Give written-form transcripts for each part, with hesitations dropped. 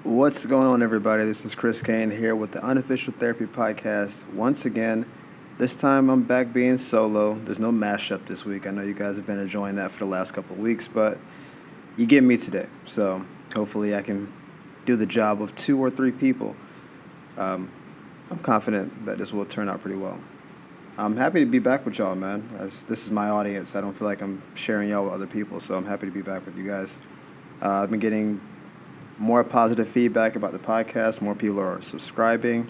What's going on, everybody? This is Chris Kane here with the Unofficial Therapy Podcast. Once again, this time I'm back being solo. There's no mashup this week. I know you guys have been enjoying that for the last couple of weeks, but you get me today. So hopefully I can do the job of two or three people. Um, I'm confident that this will turn out pretty well. I'm happy to be back with y'all, man. As this is my audience, I don't feel like I'm sharing y'all with other people, so I'm happy to be back with you guys. I've been getting more positive feedback about the podcast. More people are subscribing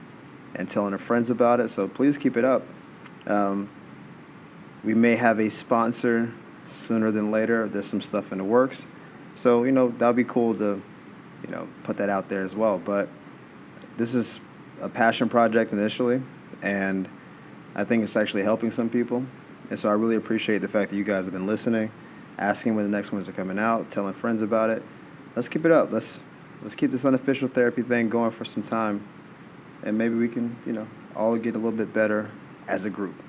and telling their friends about it. So please keep it up. Um, we may have a sponsor sooner than later. There's some stuff in the works. So, that'd be cool to, put that out there as well. But this is a passion project initially, and I think it's actually helping some people. And so I really appreciate the fact that you guys have been listening, asking when the next ones are coming out, telling friends about it. Let's keep it up. Let's keep this unofficial therapy thing going for some time, and maybe we can, all get a little bit better as a group.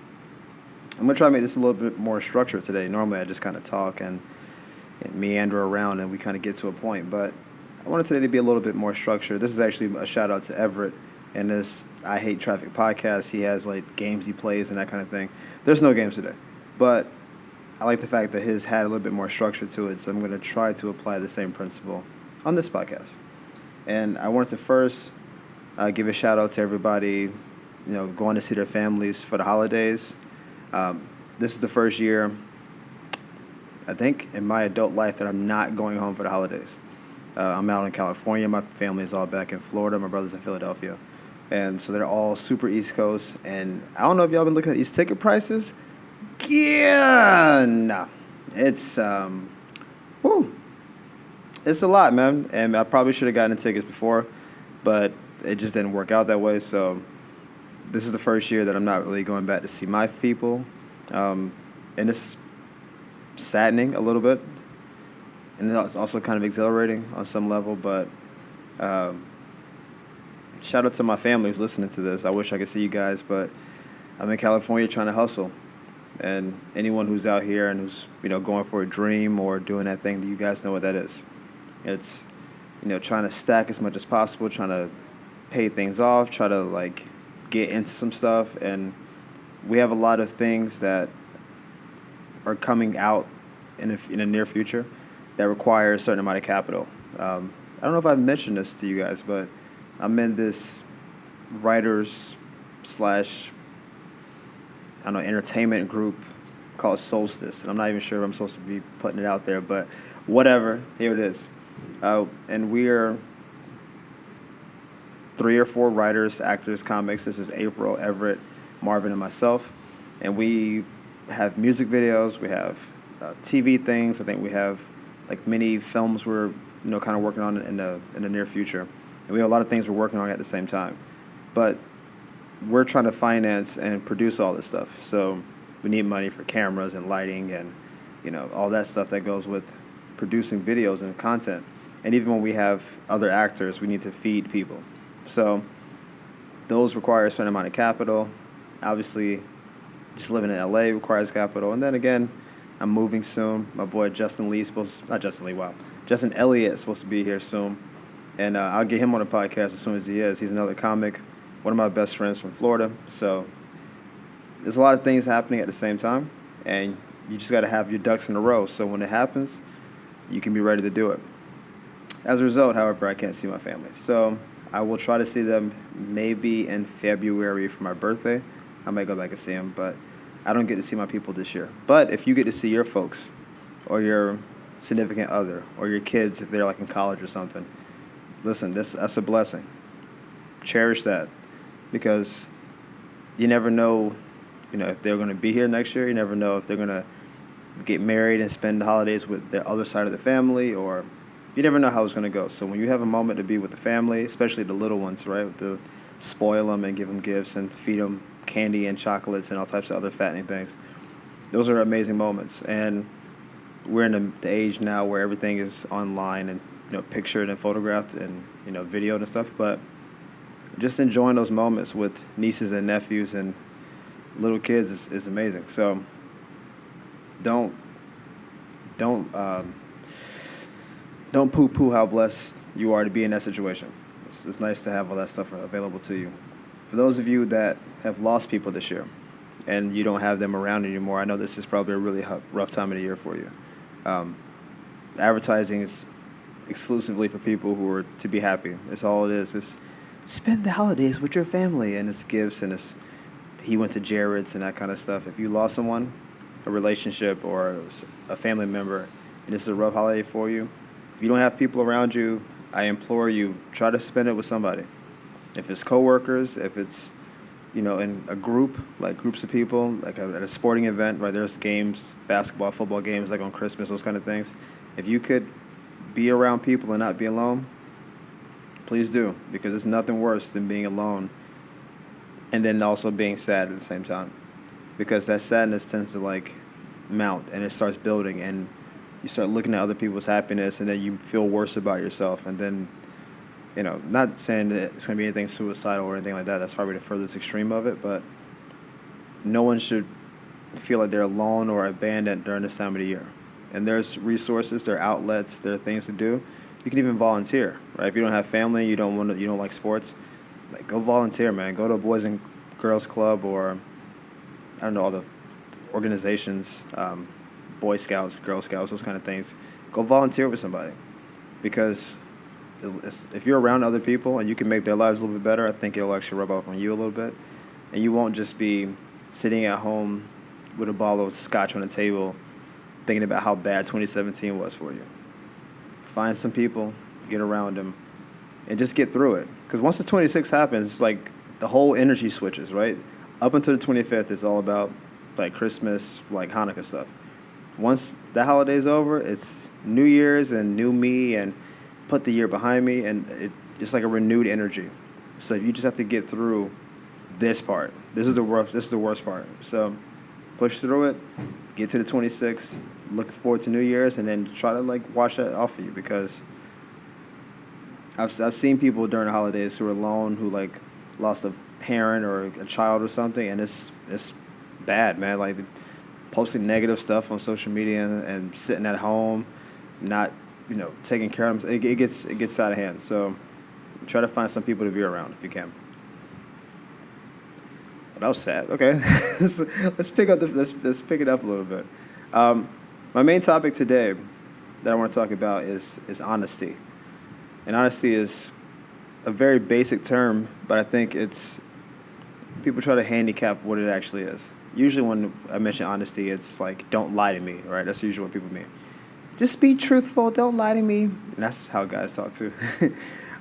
I'm gonna try to make this a little bit more structured today. Normally, I just kind of talk and meander around, and we kind of get to a point. But I wanted today to be a little bit more structured. This is actually a shout out to Everett and this I Hate Traffic podcast. He has like games he plays and that kind of thing. There's no games today, but I like the fact that his had a little bit more structure to it. So I'm gonna try to apply the same principle on this podcast. And I wanted to first give a shout out to everybody, going to see their families for the holidays. This is the first year, I think, in my adult life that I'm not going home for the holidays. I'm out in California. My family is all back in Florida. My brother's in Philadelphia. And so they're all super East Coast. And I don't know if y'all been looking at these ticket prices. Yeah, no. It's, whew. It's a lot, man, and I probably should have gotten the tickets before, but it just didn't work out that way. So this is the first year that I'm not really going back to see my people, and it's saddening a little bit, and it's also kind of exhilarating on some level. But shout out to my family who's listening to this. I wish I could see you guys, but I'm in California trying to hustle. And anyone who's out here and who's going for a dream or doing that thing, you guys know what that is. It's, trying to stack as much as possible, trying to pay things off, try to, get into some stuff. And we have a lot of things that are coming out in the near future that require a certain amount of capital. I don't know if I've mentioned this to you guys, but I'm in this writers slash, I don't know, entertainment group called Solstice. And I'm not even sure if I'm supposed to be putting it out there, but whatever, here it is. And we are 3 or 4 writers, actors, comics. This is April, Everett, Marvin, and myself. And we have music videos. We have TV things. I think we have mini films we're kind of working on in the near future. And we have a lot of things we're working on at the same time. But we're trying to finance and produce all this stuff. So we need money for cameras and lighting and all that stuff that goes with producing videos and content. And even when we have other actors, we need to feed people. So those require a certain amount of capital. Obviously, just living in LA requires capital. And then again, I'm moving soon. My boy Justin Elliott is supposed to be here soon. And I'll get him on the podcast as soon as he is. He's another comic, one of my best friends from Florida. So there's a lot of things happening at the same time. And you just got to have your ducks in a row. So when it happens, you can be ready to do it. As a result, however, I can't see my family. So I will try to see them maybe in February for my birthday. I might go back and see them, but I don't get to see my people this year. But if you get to see your folks or your significant other or your kids if they're in college or something, listen, that's a blessing. Cherish that because you never know, if they're going to be here next year. You never know if they're going to get married and spend the holidays with the other side of the family, or you never know how it's going to go. So when you have a moment to be with the family, especially the little ones, right, to spoil them and give them gifts and feed them candy and chocolates and all types of other fattening things, those are amazing moments. And we're in the age now where everything is online and pictured and photographed and videoed and stuff. But just enjoying those moments with nieces and nephews and little kids is amazing. So don't poo-poo how blessed you are to be in that situation. It's nice to have all that stuff available to you. For those of you that have lost people this year and you don't have them around anymore, I know this is probably a really rough time of the year for you. Um, Advertising is exclusively for people who are to be happy. It's all it is. It's spend the holidays with your family, and it's gifts, and it's he went to Jared's and that kind of stuff. If you lost someone, a relationship or a family member, and it's a rough holiday for you, if you don't have people around you, I implore you, try to spend it with somebody. If it's coworkers, if it's in a group, like groups of people, like at a sporting event, right? There's games, basketball, football games, like on Christmas, those kind of things. If you could be around people and not be alone, please do, because there's nothing worse than being alone and then also being sad at the same time, because that sadness tends to like mount and it starts building, and you start looking at other people's happiness, and then you feel worse about yourself, and then not saying that it's going to be anything suicidal or anything like that. That's probably the furthest extreme of it, but no one should feel like they're alone or abandoned during this time of the year. And there's resources, there are outlets, there are things to do. You can even volunteer, right? If you don't have family, you don't like sports, like go volunteer, man. Go to a Boys and Girls Club, or I don't know, all the organizations, Boy Scouts, Girl Scouts, those kind of things. Go volunteer with somebody, because if you're around other people and you can make their lives a little bit better, I think it'll actually rub off on you a little bit, and you won't just be sitting at home with a bottle of scotch on the table thinking about how bad 2017 was for you. Find some people, get around them, and just get through it. Because once the 26th happens, it's like the whole energy switches, right? Up until the 25th, it's all about like Christmas, like Hanukkah stuff. Once that holiday's over, it's New Year's and new me, and put the year behind me, and it's like a renewed energy. So you just have to get through this part. This is the worst part. So push through it, get to the 26th, look forward to New Year's, and then try to like wash that off of you, because I've seen people during the holidays who are alone, who like lost a parent or a child or something, and it's bad, man. Like posting negative stuff on social media and sitting at home, not taking care of them. It gets out of hand. So try to find some people to be around if you can. Well, that was sad. Okay, let's pick it up a little bit. My main topic today that I want to talk about is honesty. And honesty is a very basic term, but I think people try to handicap what it actually is. Usually when I mention honesty, it's like, don't lie to me, right? That's usually what people mean. Just be truthful, don't lie to me. And that's how guys talk too.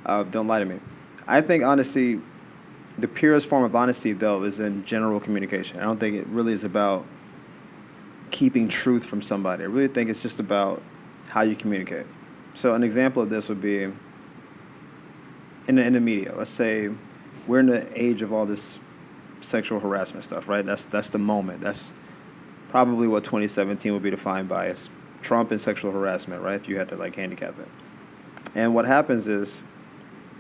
Don't lie to me. I think honesty, the purest form of honesty, though, is in general communication. I don't think it really is about keeping truth from somebody. I really think it's just about how you communicate. So an example of this would be in the media. Let's say we're in the age of all this sexual harassment stuff, right? That's the moment. That's probably what 2017 would be defined by, is Trump and sexual harassment, right? If you had to like handicap it. And what happens is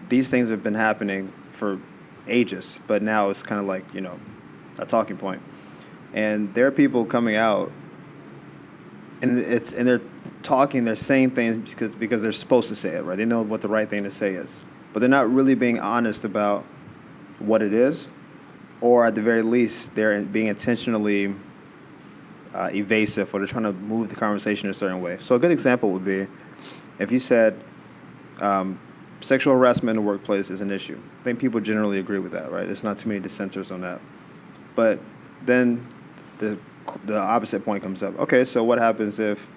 these things have been happening for ages, but now it's kind of like, a talking point. And there are people coming out, and they're talking, they're saying things because they're supposed to say it, right? They know what the right thing to say is, but they're not really being honest about what it is, or at the very least, they're being intentionally evasive, or they're trying to move the conversation a certain way. So a good example would be if you said sexual harassment in the workplace is an issue. I think people generally agree with that, right? There's not too many dissenters on that. But then the opposite point comes up. Okay, so what happens if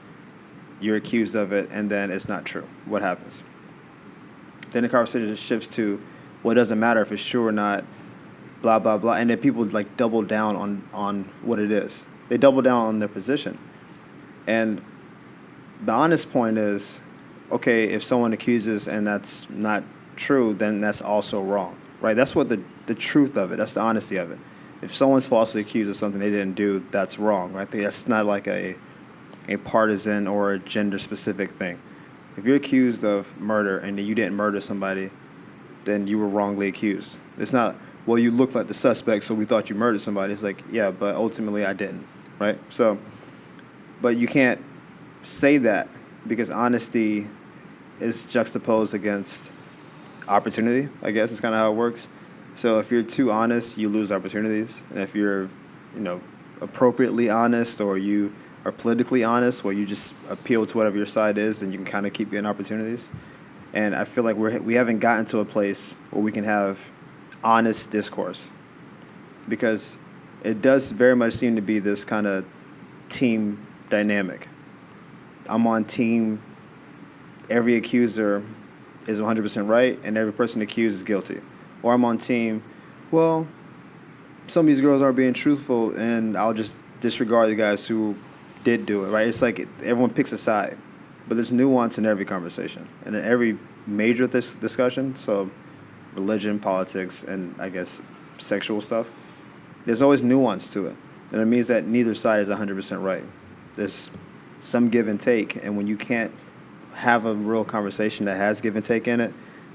you're accused of it and then it's not true? What happens? Then the conversation just shifts to, well, it doesn't matter if it's true or not, blah, blah, blah. And then people like double down on what it is. They double down on their position. And the honest point is, okay, if someone accuses and that's not true, then that's also wrong, right? That's what the truth of it, that's the honesty of it. If someone's falsely accused of something they didn't do, that's wrong, right? That's not like a partisan or a gender-specific thing. If you're accused of murder and you didn't murder somebody, then you were wrongly accused. It's not, well, you look like the suspect, so we thought you murdered somebody. It's like, yeah, but ultimately I didn't, right? So, but you can't say that, because honesty is juxtaposed against opportunity, I guess is kind of how it works. So if you're too honest, you lose opportunities. And if you're, appropriately honest, or you are politically honest, where you just appeal to whatever your side is, then you can kind of keep getting opportunities. And I feel like we haven't gotten to a place where we can have honest discourse, because it does very much seem to be this kind of team dynamic. I'm on team, every accuser is 100% right and every person accused is guilty. Or I'm on team, well, some of these girls aren't being truthful and I'll just disregard the guys who did do it, right? It's like everyone picks a side, but there's nuance in every conversation and in every major discussion. So religion, politics, and I guess sexual stuff, there's always nuance to it. And it means that neither side is 100% right. There's some give and take, and when you can't have a real conversation that has give and take in it,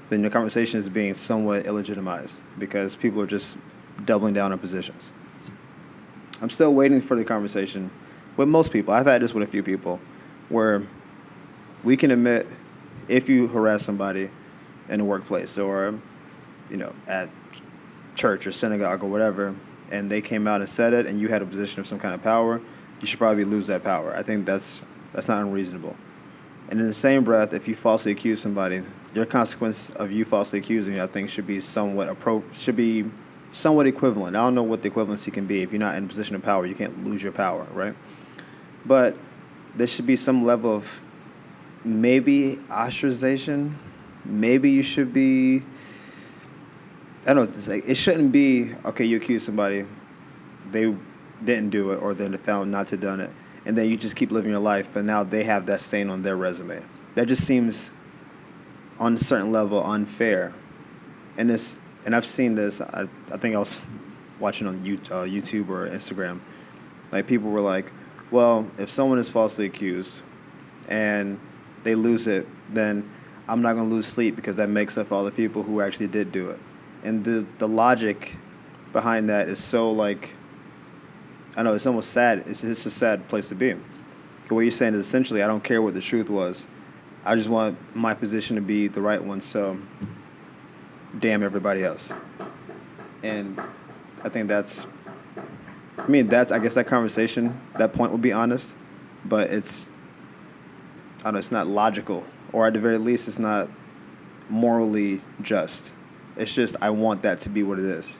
then your conversation is being somewhat illegitimized because people are just doubling down on positions. I'm still waiting for the conversation with most people. I've had this with a few people where we can admit if you harass somebody in the workplace or, at church or synagogue or whatever, and they came out and said it and you had a position of some kind of power, you should probably lose that power. I think that's not unreasonable. And in the same breath, if you falsely accuse somebody, your consequence of you falsely accusing, I think, should be somewhat equivalent. I don't know what the equivalency can be. If you're not in a position of power, you can't lose your power, right? But there should be some level of maybe ostracization. Maybe you should be, I don't know what to say. It shouldn't be, okay, you accuse somebody, they didn't do it or they're found not to have done it, and then you just keep living your life, but now they have that stain on their resume. That just seems, on a certain level, unfair. And I've seen this, I think I was watching on YouTube or Instagram, like people were like, well, if someone is falsely accused and they lose it, then I'm not going to lose sleep because that makes up for all the people who actually did do it. And the logic behind that is so, like, I know it's almost sad. It's a sad place to be. What you're saying is essentially, I don't care what the truth was. I just want my position to be the right one, so damn everybody else. And I think I guess that conversation, that point would be honest, but it's not logical, or at the very least, it's not morally just. It's just, I want that to be what it is.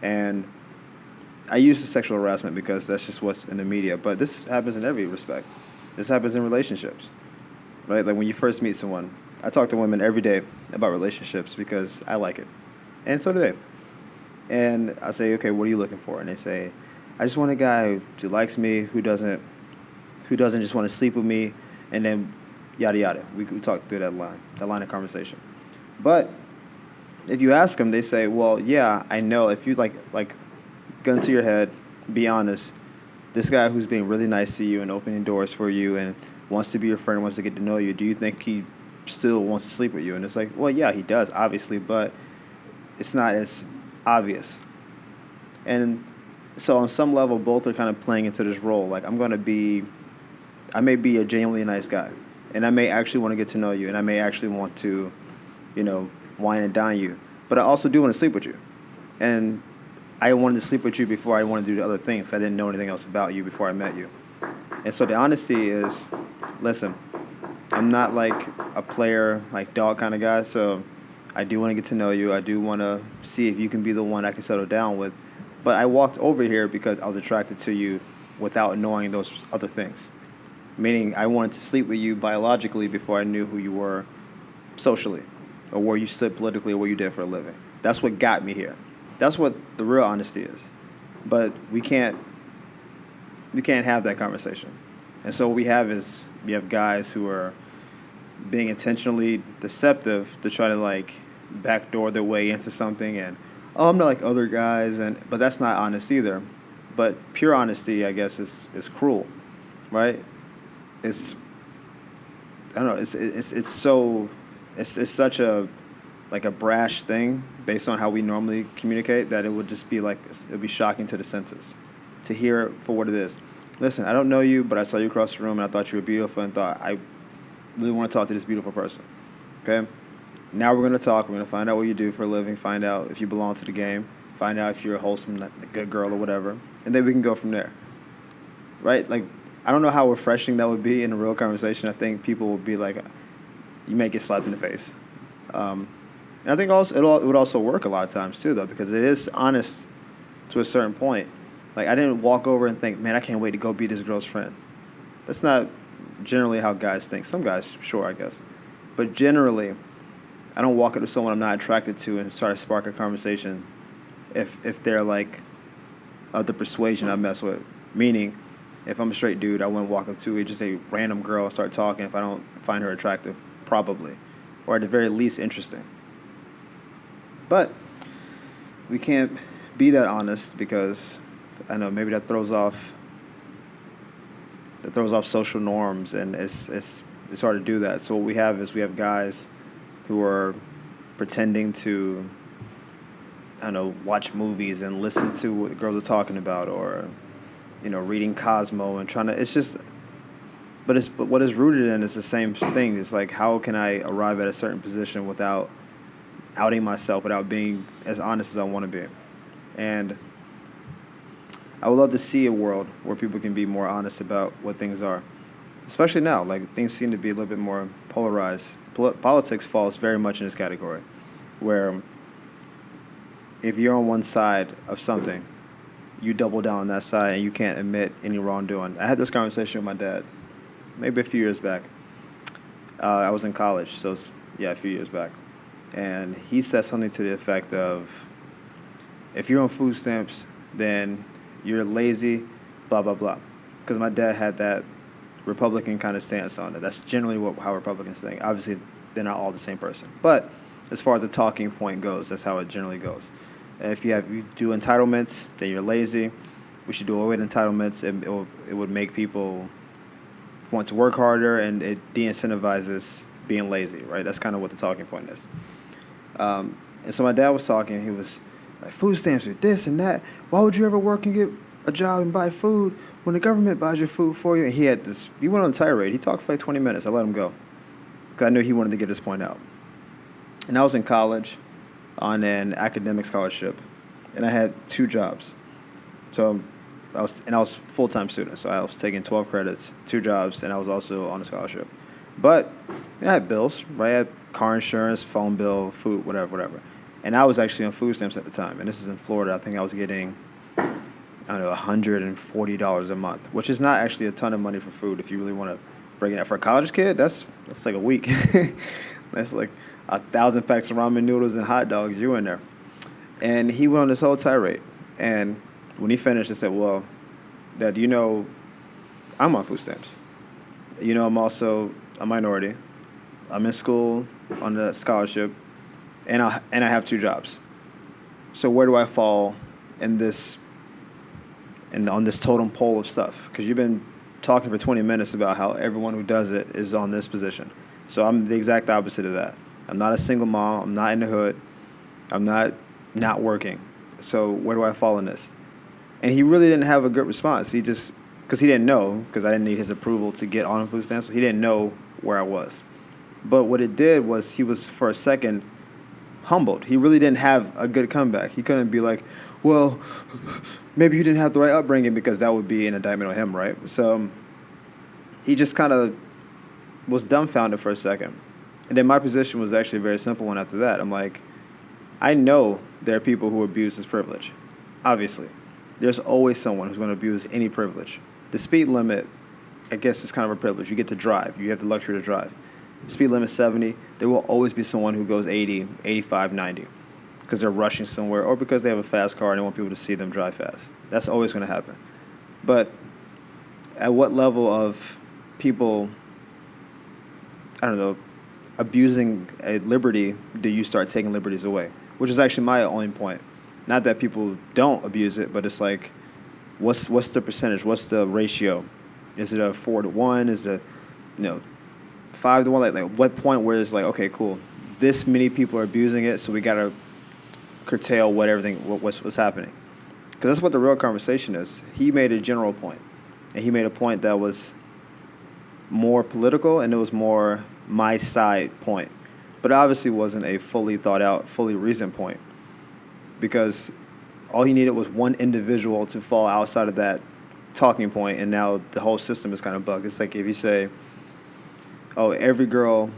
And I use the sexual harassment because that's just what's in the media, but this happens in every respect. This happens in relationships, right? Like when you first meet someone, I talk to women every day about relationships because I like it, and so do they. And I say, okay, what are you looking for? And they say, I just want a guy who likes me, who doesn't just want to sleep with me, and then yada yada. We talk through that line of conversation. But if you ask them, they say, well, yeah, I know. If you like gun to your head, be honest. This guy who's being really nice to you and opening doors for you and wants to be your friend, wants to get to know you, do you think he still wants to sleep with you? And it's like, well, yeah, he does, obviously, but it's not as obvious. And so on some level, both are kind of playing into this role. Like, I may be a genuinely nice guy, and I may actually want to get to know you, and I may actually want to, wine and dine you, but I also do want to sleep with you. And I wanted to sleep with you before I wanted to do the other things. I didn't know anything else about you before I met you. And so the honesty is, listen, I'm not like a player, like dog kind of guy, so I do want to get to know you. I do want to see if you can be the one I can settle down with. But I walked over here because I was attracted to you without knowing those other things. Meaning I wanted to sleep with you biologically before I knew who you were socially, or where you stood politically, or what you did for a living. That's what got me here. That's what the real honesty is. But we can't have that conversation. And so what we have guys who are being intentionally deceptive to try to like backdoor their way into something, and I'm not like other guys, but that's not honest either. But pure honesty, I guess, is cruel, right? It's such a brash thing based on how we normally communicate that it would just be like, it would be shocking to the senses to hear it for what it is. Listen, I don't know you, but I saw you across the room and I thought you were beautiful and thought, I really want to talk to this beautiful person. Okay? Now we're going to talk. We're going to find out what you do for a living, find out if you belong to the game, find out if you're a wholesome, good girl or whatever, and then we can go from there. Right? Like, I don't know how refreshing that would be in a real conversation. I think people would be like, you may get slapped in the face. And I think also it would also work a lot of times too, though, because it is honest to a certain point. Like, I didn't walk over and think, man, I can't wait to go be this girl's friend. That's not generally how guys think. Some guys, sure, I guess. But generally, I don't walk up to someone I'm not attracted to and try to spark a conversation if they're like of the persuasion I mess with. Meaning, if I'm a straight dude, I wouldn't walk up to just a random girl and start talking if I don't find her attractive, probably. Or at the very least interesting. But we can't be that honest because I know maybe that throws off social norms, and it's hard to do that. So what we have guys who are pretending to, I don't know, watch movies and listen to what the girls are talking about, or reading Cosmo and trying to. It's just, but what is rooted in is the same thing. It's like, how can I arrive at a certain position without outing myself, without being as honest as I want to be? And I would love to see a world where people can be more honest about what things are, especially now. Like, things seem to be a little bit more polarized. Politics falls very much in this category, where if you're on one side of something, you double down on that side and you can't admit any wrongdoing. I had this conversation with my dad maybe a few years back. I was in college, so a few years back. And he said something to the effect of, if you're on food stamps, then you're lazy, blah, blah, blah. Because my dad had that Republican kind of stance on it. That's generally how Republicans think. Obviously, they're not all the same person. But as far as the talking point goes, that's how it generally goes. If you do entitlements, then you're lazy. We should do away with entitlements, and it would make people want to work harder, and it de-incentivizes being lazy, right? That's kind of what the talking point is. And so my dad was talking. He was like, food stamps are this and that. Why would you ever work and get a job and buy food when the government buys your food for you? And he went on a tirade. He talked for like 20 minutes. I let him go because I knew he wanted to get his point out. And I was in college on an academic scholarship, and I had 2 jobs. So I was full-time student, so I was taking 12 credits, 2 jobs, and I was also on a scholarship. But I had bills, right? I had car insurance, phone bill, food, whatever. And I was actually on food stamps at the time, and this is in Florida. I think I was getting, I don't know, $140 a month, which is not actually a ton of money for food if you really want to break it out. For a college kid, that's like a week. That's like 1,000 packs of ramen noodles and hot dogs. You in there. And he went on this whole tirade. And when he finished, I said, well, Dad, I'm on food stamps. I'm also a minority. I'm in school on a scholarship, and I have 2 jobs. So where do I fall in this and on this totem pole of stuff? Because you've been talking for 20 minutes about how everyone who does it is on this position. So I'm the exact opposite of that. I'm not a single mom. I'm not in the hood. I'm not working. So where do I fall in this? And he really didn't have a good response. Because he didn't know, because I didn't need his approval to get on food stamps, so he didn't know where I was. But what it did was he was, for a second, humbled. He really didn't have a good comeback. He couldn't be like, well, maybe you didn't have the right upbringing, because that would be an indictment on him, right? So he just kind of was dumbfounded for a second. And then my position was actually a very simple one after that. I'm like, I know there are people who abuse this privilege. Obviously. There's always someone who's going to abuse any privilege. The speed limit, I guess, is kind of a privilege. You get to drive. You have the luxury to drive. The speed limit is 70. There will always be someone who goes 80, 85, 90 because they're rushing somewhere or because they have a fast car and they want people to see them drive fast. That's always going to happen. But at what level of people, I don't know, abusing a liberty do you start taking liberties away? Which is actually my only point. Not that people don't abuse it, but it's like, what's the percentage? What's the ratio? Is it a 4-to-1? Is it a 5-to-1? Like what point where it's like, okay, cool, this many people are abusing it, so we gotta curtail what's happening. Because that's what the real conversation is. He made a general point, and he made a point that was more political, and it was more my side point, but it obviously wasn't a fully thought out, fully reasoned point, because all he needed was one individual to fall outside of that talking point, and now the whole system is kind of bugged. It's like if you say, "Oh, every girl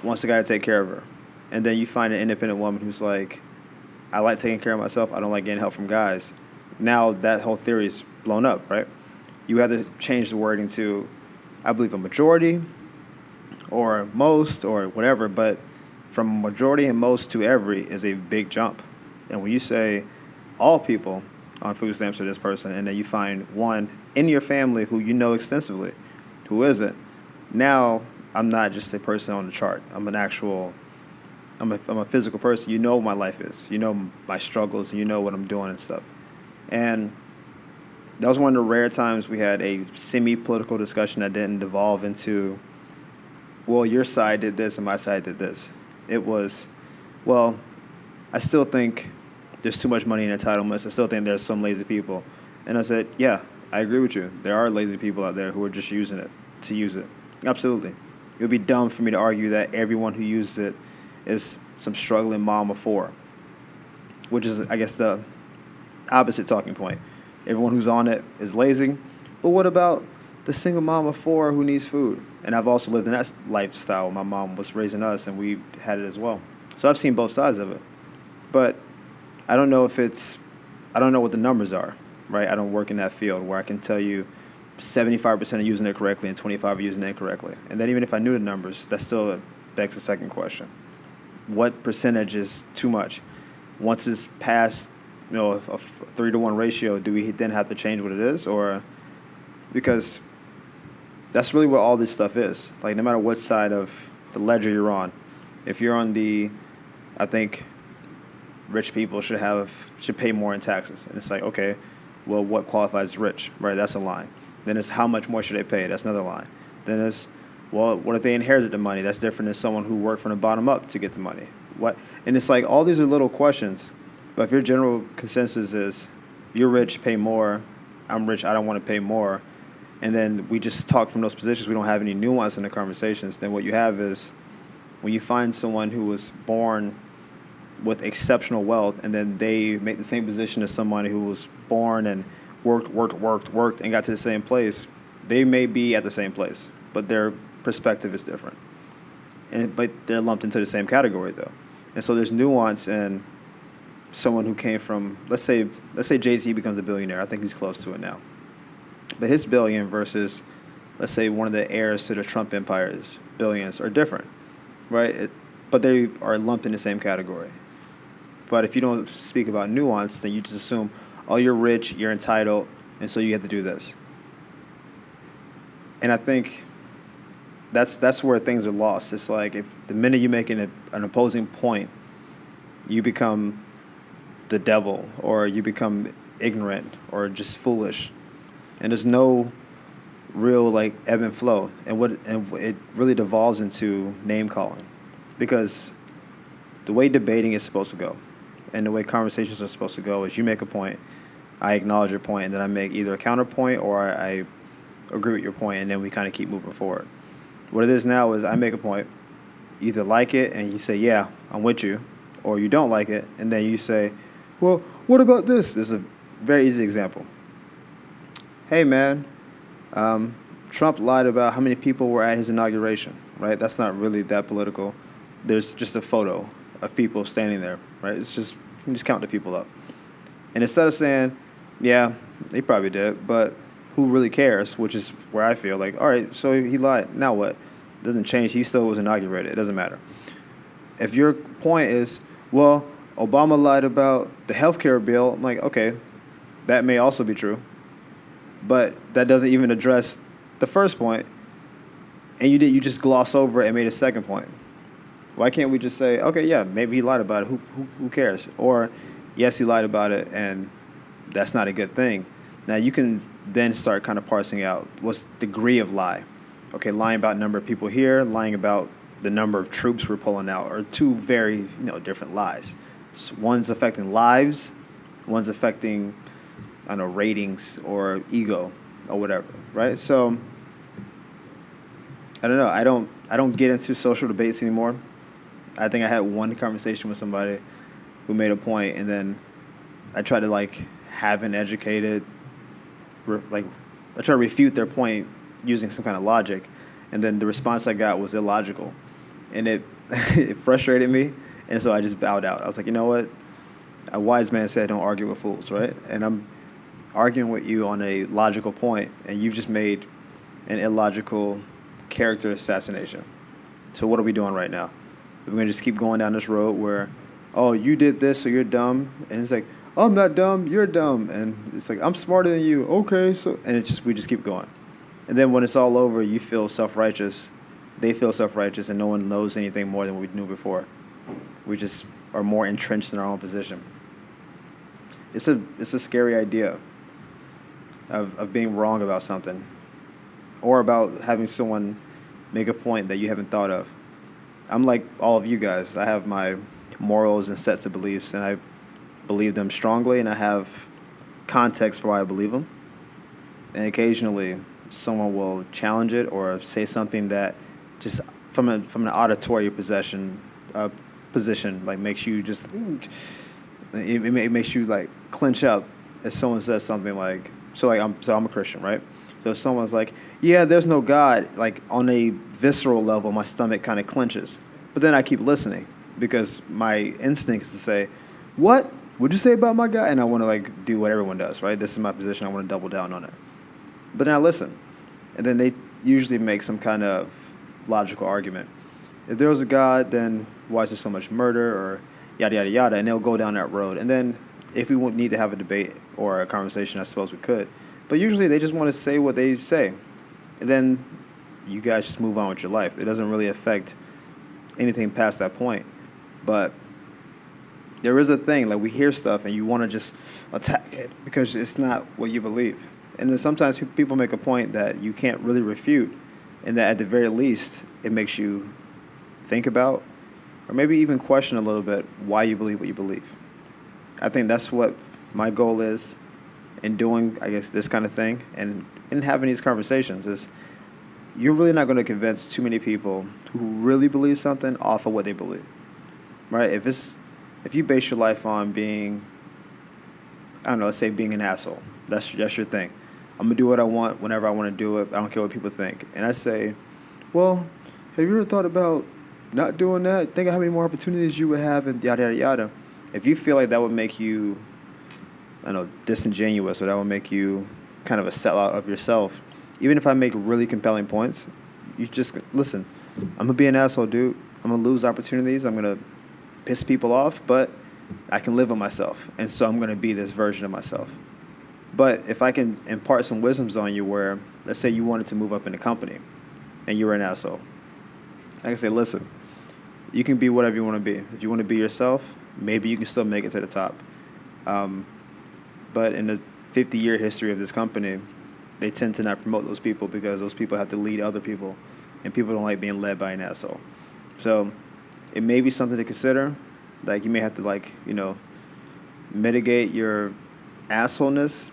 wants a guy to take care of her," and then you find an independent woman who's like, "I like taking care of myself. I don't like getting help from guys." Now that whole theory is blown up, right? You have to change the wording to, I believe, a majority or most or whatever, but from majority and most to every is a big jump. And when you say all people on food stamps are this person, and then you find one in your family who you know extensively who isn't, now I'm not just a person on the chart. I'm a physical person. You know what my life is. You know my struggles, and you know what I'm doing and stuff. And that was one of the rare times we had a semi-political discussion that didn't devolve into, well, your side did this and my side did this. It was, well, I still think there's too much money in entitlements. I still think there's some lazy people. And I said, yeah, I agree with you. There are lazy people out there who are just using it to use it. Absolutely. It would be dumb for me to argue that everyone who uses it is some struggling mom of four, which is, I guess, the opposite talking point. Everyone who's on it is lazy. But what about the single mom of four who needs food? And I've also lived in that lifestyle. My mom was raising us, and we had it as well. So I've seen both sides of it. But I don't know what the numbers are, right? I don't work in that field where I can tell you 75% are using it correctly and 25% are using it incorrectly. And then even if I knew the numbers, that still begs the second question. What percentage is too much? Once it's past, a 3-to-1 ratio, do we then have to change what it is? Or because that's really what all this stuff is. Like, no matter what side of the ledger you're on, if you're on I think rich people should pay more in taxes. And it's like, okay, well, what qualifies rich, right? That's a line. Then it's how much more should they pay? That's another line. Then it's, well, what if they inherited the money? That's different than someone who worked from the bottom up to get the money. What? And it's like all these are little questions. But if your general consensus is you're rich, pay more, I'm rich, I don't want to pay more, and then we just talk from those positions, we don't have any nuance in the conversations, then what you have is when you find someone who was born with exceptional wealth and then they make the same position as someone who was born and worked and got to the same place, they may be at the same place, but their perspective is different. But they're lumped into the same category, though. And so there's nuance in someone who came from, let's say Jay-Z becomes a billionaire. I think he's close to it now. But his billion versus, let's say, one of the heirs to the Trump empire's billions are different, right? But they are lumped in the same category. But if you don't speak about nuance, then you just assume, oh, you're rich, you're entitled, and so you have to do this. And I think that's where things are lost. It's like if the minute you make an opposing point, you become the devil, or you become ignorant, or just foolish, and there's no real like ebb and flow, and it really devolves into name calling, because the way debating is supposed to go, and the way conversations are supposed to go is you make a point, I acknowledge your point, and then I make either a counterpoint or I agree with your point, and then we kind of keep moving forward. What it is now is I make a point, you either like it and you say, yeah, I'm with you, or you don't like it, and then you say, well, what about this? This is a very easy example. Hey, man, Trump lied about how many people were at his inauguration, right? That's not really that political. There's just a photo of people standing there, right? It's just, you can just count the people up. And instead of saying, yeah, they probably did, but who really cares, which is where I feel like, all right, so he lied. Now what? It doesn't change. He still was inaugurated. It doesn't matter. If your point is, well, Obama lied about the healthcare bill, I'm like, okay, that may also be true, but that doesn't even address the first point, and you just gloss over it and made a second point. Why can't we just say, okay, yeah, maybe he lied about it. Who cares? Or, yes, he lied about it, and that's not a good thing. Now, you can then start kind of parsing out what's the degree of lie. Okay, lying about number of people here, lying about the number of troops we're pulling out are two very different lies. So one's affecting lives, one's affecting, I don't know, ratings or ego or whatever, right? So I don't know. I don't get into social debates anymore. I think I had one conversation with somebody who made a point, and then I tried to like have an educated, like I tried to refute their point using some kind of logic, and then the response I got was illogical, and it it frustrated me, and so I just bowed out. I was like, you know what? A wise man said, "Don't argue with fools," right? And I'm arguing with you on a logical point, and you've just made an illogical character assassination. So what are we doing right now? We're gonna just keep going down this road where, oh, you did this, so you're dumb, and it's like, I'm not dumb, you're dumb, and it's like, I'm smarter than you. Okay, so, and it's just we just keep going, and then when it's all over, you feel self-righteous, they feel self-righteous, and no one knows anything more than we knew before. We just are more entrenched in our own position. It's a scary idea of being wrong about something, or about having someone make a point that you haven't thought of. I'm like all of you guys. I have my morals and sets of beliefs, and I believe them strongly, and I have context for why I believe them. And occasionally, someone will challenge it or say something that just from an auditory position like makes you just it makes you like clench up if someone says something like I'm a Christian, right? So if someone's like, yeah, there's no God, like on a visceral level, my stomach kind of clenches. But then I keep listening because my instinct is to say, what would you say about my God? And I want to like do what everyone does, right? This is my position. I want to double down on it. But then I listen. And then they usually make some kind of logical argument. If there was a God, then why is there so much murder or yada, yada, yada? And they'll go down that road. And then if we would need to have a debate or a conversation, I suppose we could. But usually they just want to say what they say. And then you guys just move on with your life. It doesn't really affect anything past that point. But there is a thing, like we hear stuff and you want to just attack it because it's not what you believe. And then sometimes people make a point that you can't really refute, and that at the very least, it makes you think about or maybe even question a little bit why you believe what you believe. I think that's what my goal is in doing, I guess, this kind of thing and in having these conversations is you're really not going to convince too many people who really believe something off of what they believe, right? If you base your life on being, I don't know, let's say being an asshole, that's your thing. I'm going to do what I want whenever I want to do it. I don't care what people think. And I say, well, have you ever thought about not doing that? Think of how many more opportunities you would have and yada, yada, yada. If you feel like that would make you, I don't know, disingenuous or that would make you kind of a sellout of yourself, even if I make really compelling points, you just listen. I'm going to be an asshole, dude. I'm going to lose opportunities. I'm going to piss people off, but I can live with myself. And so I'm going to be this version of myself. But if I can impart some wisdoms on you where, let's say you wanted to move up in the company and you were an asshole, I can say, listen, you can be whatever you want to be. If you want to be yourself, maybe you can still make it to the top. But in the 50-year history of this company, they tend to not promote those people because those people have to lead other people, and people don't like being led by an asshole. So it may be something to consider. Like you may have to mitigate your assholeness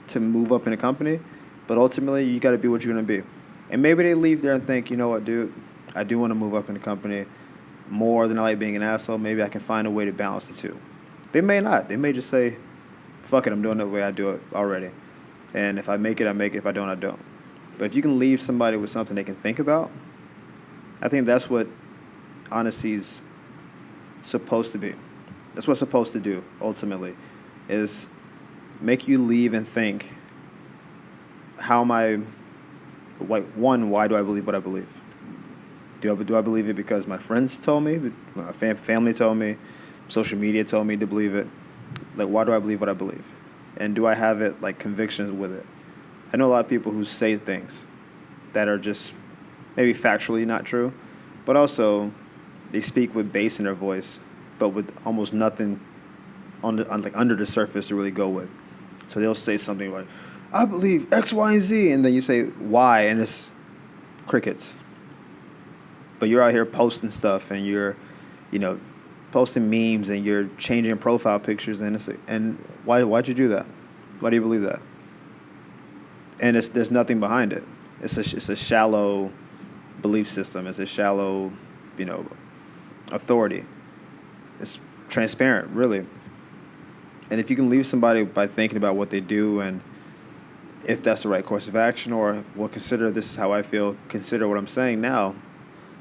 to move up in a company, but ultimately you got to be what you're going to be. And maybe they leave there and think, you know what, dude, I do want to move up in the company more than I like being an asshole. Maybe I can find a way to balance the two. They may not. They may just say, fuck it, I'm doing it the way I do it already. And if I make it, I make it. If I don't, I don't. But if you can leave somebody with something they can think about, I think that's what honesty's supposed to be. That's what it's supposed to do, ultimately, is make you leave and think, why do I believe what I believe? Do I believe it because my friends told me, my family told me, social media told me to believe it? Like, why do I believe what I believe? And do I have it, like, convictions with it? I know a lot of people who say things that are just maybe factually not true, but also they speak with bass in their voice, but with almost nothing under the surface to really go with. So they'll say something like, I believe X, Y, and Z, and then you say why, and it's crickets. But you're out here posting stuff, and you're, posting memes, and you're changing profile pictures, and why'd you do that? Why do you believe that? And there's nothing behind it. It's a shallow belief system. It's a shallow, authority. It's transparent, really. And if you can leave somebody by thinking about what they do and if that's the right course of action, or, well, consider this is how I feel, consider what I'm saying now,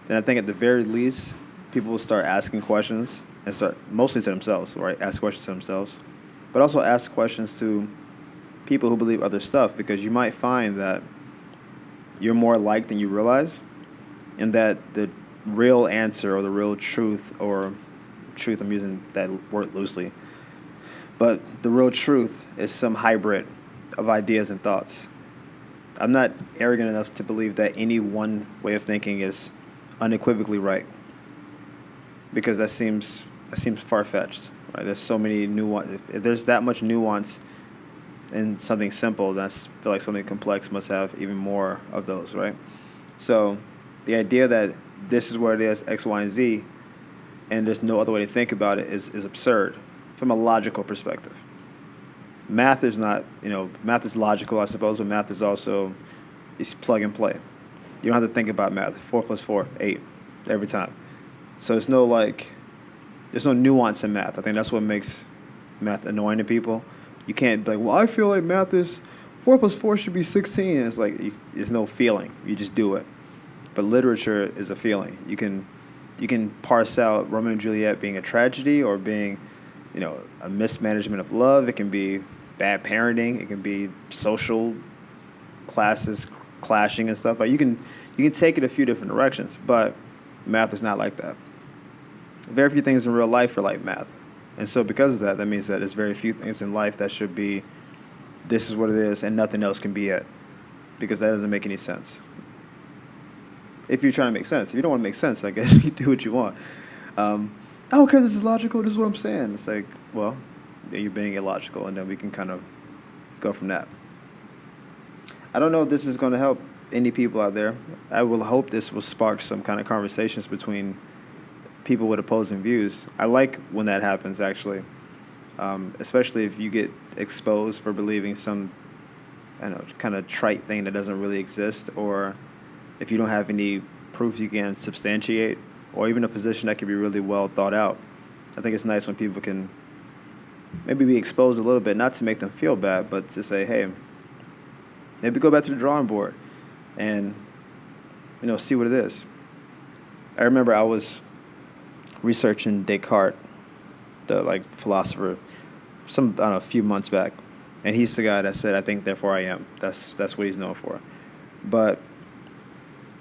then I think at the very least, people will start asking questions and start mostly to themselves, right? Ask questions to themselves, but also ask questions to people who believe other stuff, because you might find that you're more alike than you realize, and that the real answer or the real truth, or truth, I'm using that word loosely, but the real truth is some hybrid of ideas and thoughts. I'm not arrogant enough to believe that any one way of thinking is unequivocally right, because that seems far-fetched, right? There's so many nuance. If there's that much nuance in something simple, then I feel like something complex must have even more of those, right? So the idea that this is what it is, X, Y, and Z, and there's no other way to think about it is absurd from a logical perspective. Math is not, math is logical, I suppose, but math is also, it's plug and play. You don't have to think about math. 4 plus 4, 8, every time. So it's there's no nuance in math. I think that's what makes math annoying to people. You can't be like, well, I feel like math is 4 plus 4 should be 16. It's like, there's no feeling. You just do it. But literature is a feeling. You can parse out Romeo and Juliet being a tragedy, or being, a mismanagement of love. It can be bad parenting. It can be social classes clashing and stuff. Like, you can take it a few different directions, but math is not like that. Very few things in real life are like math. And so because of that, that means that there's very few things in life that should be, this is what it is, and nothing else can be it. Because that doesn't make any sense. If you're trying to make sense. If you don't want to make sense, I guess you do what you want. I don't care if this is logical, this is what I'm saying. It's like, well, yeah, you're being illogical, and then we can kind of go from that. I don't know if this is going to help any people out there. I will hope this will spark some kind of conversations between people with opposing views. I like when that happens, actually, especially if you get exposed for believing some, kind of trite thing that doesn't really exist, or if you don't have any proof you can substantiate, or even a position that can be really well thought out. I think it's nice when people can maybe be exposed a little bit, not to make them feel bad, but to say, hey, maybe go back to the drawing board and, see what it is. I remember I was researching Descartes, the philosopher, a few months back, and he's the guy that said, "I think, therefore I am." That's what he's known for. But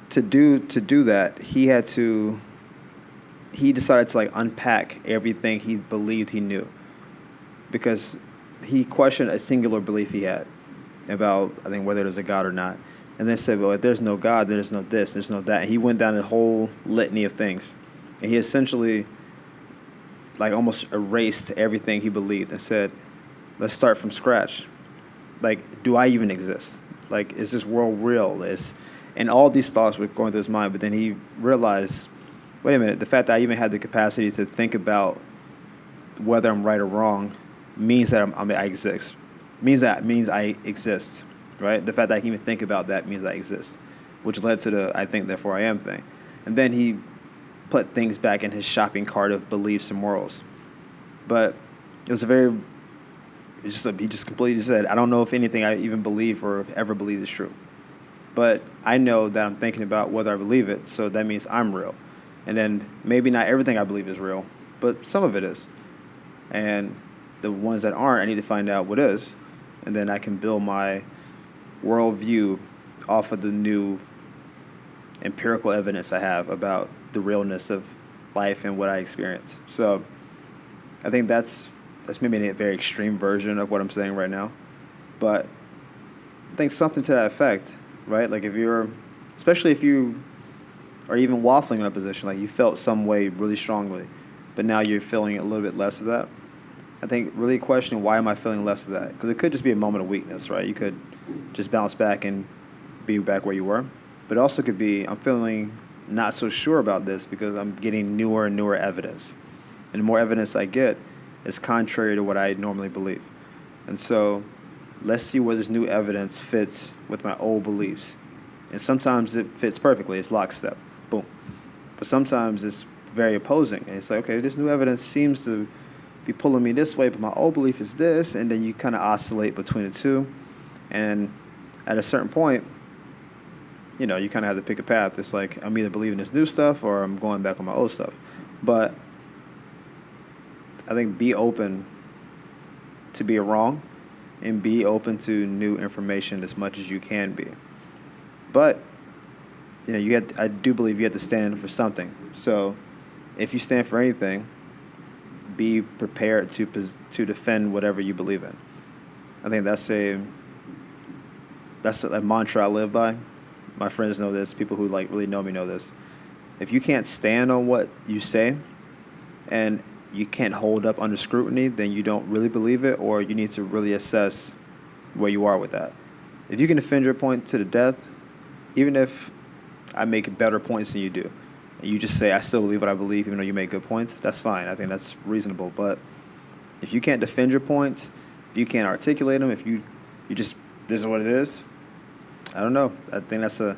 to do that, he decided to unpack everything he believed he knew, because he questioned a singular belief he had about, I think, whether there's a God or not, and then said, well, if there's no God, then there's no this, there's no that. And he went down a whole litany of things, and he essentially almost erased everything he believed and said, let's start from scratch. Do I even exist? Is this world real? And all these thoughts were going through his mind, but then he realized, wait a minute, the fact that I even had the capacity to think about whether I'm right or wrong means that I exist. Means I exist, right? The fact that I can even think about that means I exist, which led to the "I think, therefore I am" thing. And then he put things back in his shopping cart of beliefs and morals. But he just completely said, I don't know if anything I even believe or ever believe is true. But I know that I'm thinking about whether I believe it, so that means I'm real. And then maybe not everything I believe is real, but some of it is. And the ones that aren't, I need to find out what is. And then I can build my worldview off of the new empirical evidence I have about the realness of life and what I experience. So I think that's maybe a very extreme version of what I'm saying right now. But I think something to that effect, right? Especially if you are even waffling in a position, you felt some way really strongly, but now you're feeling a little bit less of that. I think really questioning, why am I feeling less of that? Because it could just be a moment of weakness, right? You could just bounce back and be back where you were. But it also could be, I'm feeling not so sure about this because I'm getting newer and newer evidence. And the more evidence I get, it's contrary to what I normally believe. And so let's see where this new evidence fits with my old beliefs. And sometimes it fits perfectly. It's lockstep. Boom. But sometimes it's very opposing. And it's like, okay, this new evidence seems to be pulling me this way, but my old belief is this. And then you kind of oscillate between the two. And at a certain point, you know, you kind of have to pick a path. It's like, I'm either believing this new stuff or I'm going back on my old stuff. But I think be open to be wrong and be open to new information as much as you can be. But, you know, I do believe you have to stand for something. So if you stand for anything, be prepared to defend whatever you believe in. I think that's a mantra I live by. My friends know this. People who like really know me know this. If you can't stand on what you say and you can't hold up under scrutiny, then you don't really believe it, or you need to really assess where you are with that. If you can defend your point to the death, even if I make better points than you do, and you just say, I still believe what I believe, even though you make good points, that's fine. I think that's reasonable. But if you can't defend your points, if you can't articulate them, if you just, this is what it is, I don't know. I think it's a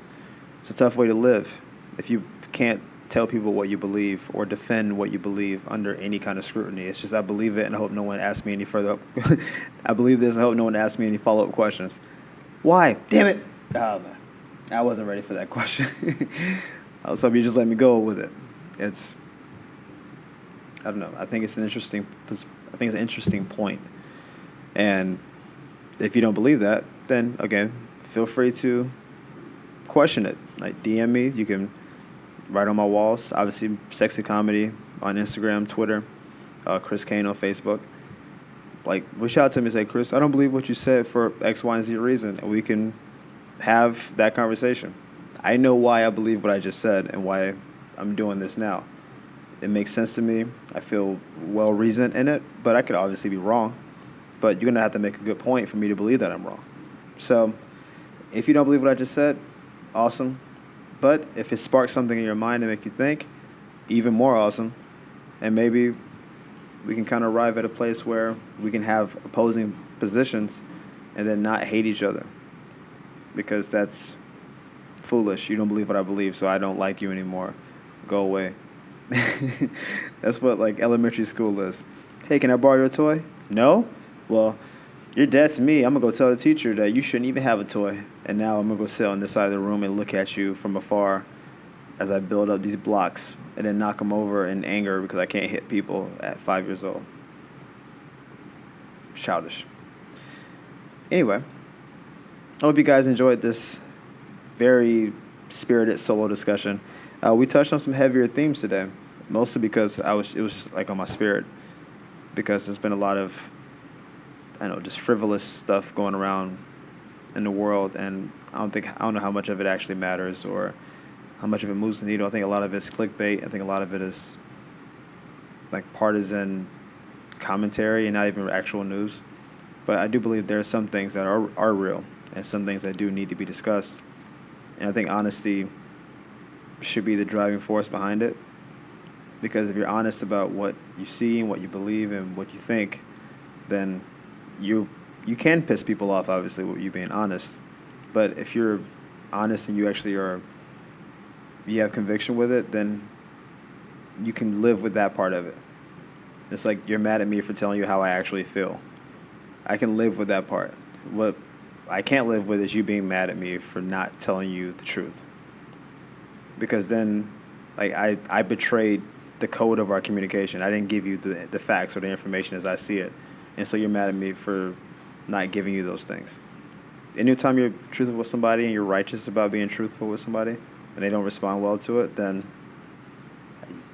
tough way to live. If you can't tell people what you believe or defend what you believe under any kind of scrutiny. It's just, I believe it and I hope no one asks me any further. I believe this and I hope no one asks me any follow-up questions. Why? Damn it. Oh, man. I wasn't ready for that question. I was hoping you just let me go with it. I don't know. I think it's an interesting point. And if you don't believe that, then, again, feel free to question it. Like, DM me. You can write on my walls. Obviously, Sexy Comedy on Instagram, Twitter, Chris Kane on Facebook. Like, reach out to me and say, Chris, I don't believe what you said for X, Y, and Z reason. And we can have that conversation. I know why I believe what I just said and why I'm doing this now. It makes sense to me. I feel well-reasoned in it, but I could obviously be wrong. But you're going to have to make a good point for me to believe that I'm wrong. So if you don't believe what I just said, awesome. But if it sparks something in your mind to make you think, even more awesome. And maybe we can kind of arrive at a place where we can have opposing positions and then not hate each other. Because that's foolish. You don't believe what I believe, so I don't like you anymore. Go away. That's what, like, elementary school is. Hey, can I borrow your toy? No? Well, you're dead to me. I'm going to go tell the teacher that you shouldn't even have a toy. And now I'm going to go sit on this side of the room and look at you from afar as I build up these blocks and then knock them over in anger because I can't hit people at 5 years old. Childish. Anyway, I hope you guys enjoyed this very spirited solo discussion. We touched on some heavier themes today, mostly because it was just like on my spirit, because there's been a lot of, just frivolous stuff going around in the world, and I don't know how much of it actually matters or how much of it moves the needle. I think a lot of it's clickbait. I think a lot of it is like partisan commentary and not even actual news. But I do believe there are some things that are real and some things that do need to be discussed. And I think honesty should be the driving force behind it. Because if you're honest about what you see and what you believe and what you think, then you can piss people off, obviously, with you being honest. But if you're honest and you actually you have conviction with it, then you can live with that part of it. It's like you're mad at me for telling you how I actually feel. I can live with that part. What I can't live with is you being mad at me for not telling you the truth. Because then, like, I betrayed the code of our communication. I didn't give you the facts or the information as I see it. And so you're mad at me for not giving you those things. Anytime you're truthful with somebody and you're righteous about being truthful with somebody and they don't respond well to it, then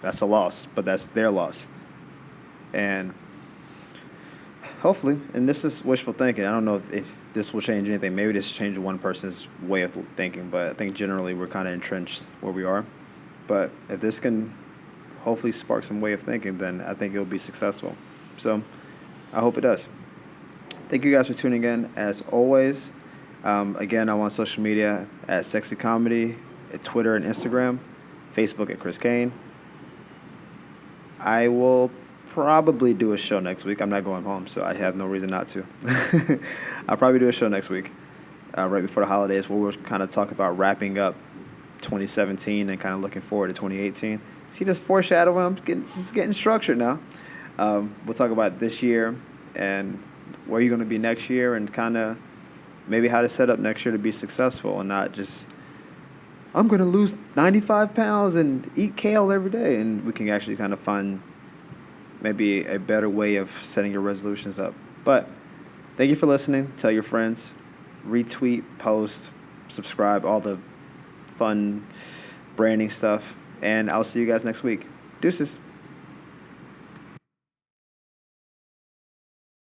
that's a loss, but that's their loss. And hopefully, and this is wishful thinking, I don't know if this will change anything. Maybe this change one person's way of thinking, but I think generally we're kind of entrenched where we are. But if this can hopefully spark some way of thinking, then I think it'll be successful. So I hope it does. Thank you guys for tuning in, as always. Again, I'm on social media at Sexy Comedy, at Twitter and Instagram, Facebook at Chris Kane. I will probably do a show next week. I'm not going home, so I have no reason not to. I'll probably do a show next week, right before the holidays, where we'll kind of talk about wrapping up 2017 and kind of looking forward to 2018. See this foreshadowing? It's getting structured now. We'll talk about this year and where you're going to be next year and kind of maybe how to set up next year to be successful and not just, I'm going to lose 95 pounds and eat kale every day. And we can actually kind of find maybe a better way of setting your resolutions up. But thank you for listening. Tell your friends, retweet, post, subscribe, all the fun branding stuff. And I'll see you guys next week. Deuces.